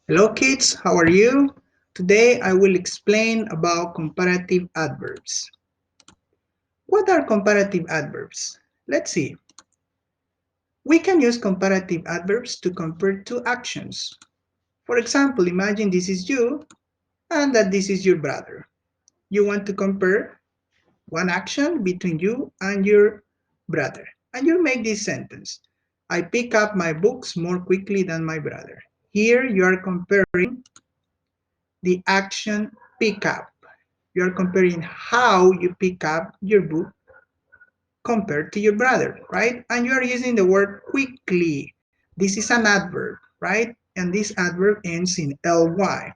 Hello kids, how are you? Today I will explain about comparative adverbs. What are comparative adverbs? Let's see. We can use comparative adverbs to compare two actions. For example, imagine this is you and that this is your brother. You want to compare one action between you and your brother. And you make this sentence. I pick up my books more quickly than my brother. Here you are comparing the action pick up. You are comparing how you pick up your book compared to your brother, right? And you are using the word quickly. This is an adverb, right? And this adverb ends in ly.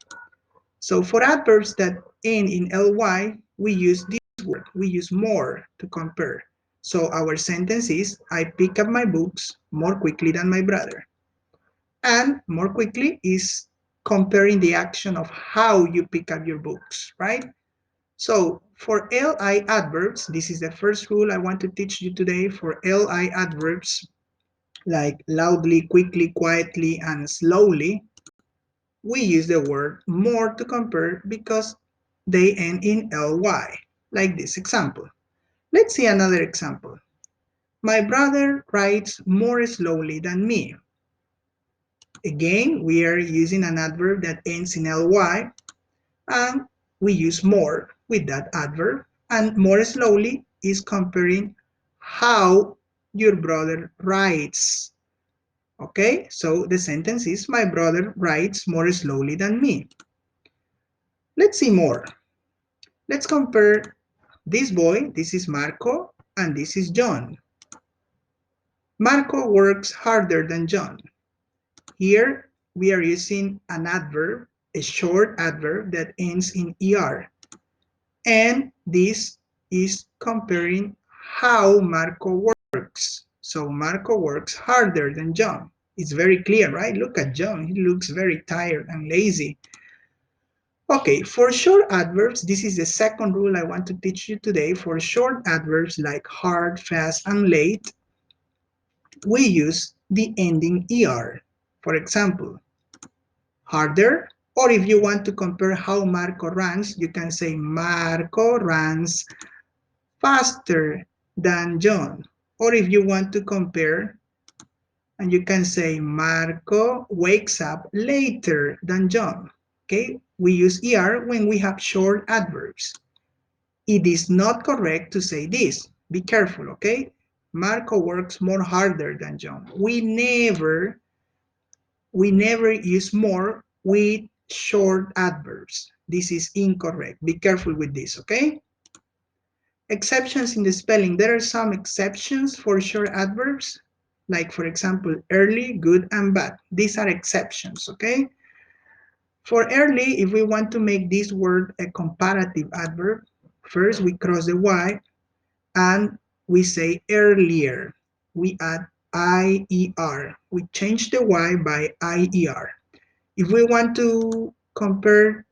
So for adverbs that end in ly, we use this word. We use more to compare. So our sentence is, I pick up my books more quickly than my brother. And more quickly is comparing the action of how you pick up your books, right? So for li adverbs, this is the first rule I want to teach you today. For li adverbs like loudly, quickly, quietly, and slowly, we use the word more to compare because they end in ly, like this example. Let's see another example. My brother writes more slowly than me. Again, we are using an adverb that ends in ly, and we use more with that adverb, and more slowly is comparing how your brother writes. Okay, so the sentence is, my brother writes more slowly than me. Let's see more. Let's compare this boy, this is Marco, and this is John. Marco works harder than John. Here we are using an adverb, a short adverb that ends in er. And this is comparing how Marco works. So Marco works harder than John. It's very clear, right? Look at John. He looks very tired and lazy. Okay, for short adverbs, this is the second rule I want to teach you today. For short adverbs like hard, fast, and late, we use the ending er. For example, harder, or if you want to compare how Marco runs, you can say Marco runs faster than John. Or if you want to compare, and you can say Marco wakes up later than John. Okay, we use er when we have short adverbs. It is not correct to say this. Be careful, okay? Marco works more harder than John. We never use more with short adverbs. This is incorrect. Be careful with this, okay? Exceptions in the spelling. There are some exceptions for short adverbs, like for example, early, good, and bad. These are exceptions, okay? For early, if we want to make this word a comparative adverb, first we cross the Y and we say earlier. We add IER. We change the Y by IER. If we want to compare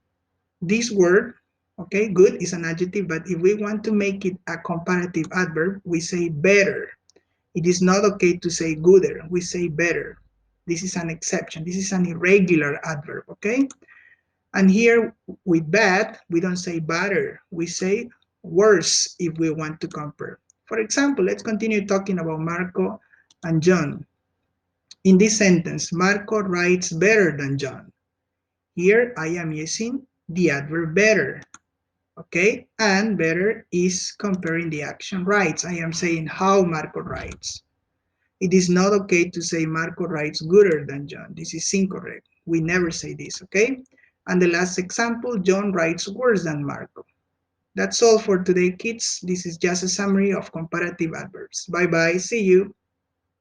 this word, okay, good is an adjective, but if we want to make it a comparative adverb, we say better. It is not okay to say gooder, we say better. This is an exception. This is an irregular adverb, okay? And here with bad, we don't say better, we say worse if we want to compare. For example, let's continue talking about Marco and John. In this sentence, Marco writes better than John. Here I am using the adverb better, okay? And better is comparing the action writes. I am saying how Marco writes. It is not okay to say Marco writes gooder than John. This is incorrect. We never say this, okay? And the last example, John writes worse than Marco. That's all for today, kids. This is just a summary of comparative adverbs. Bye-bye. See you.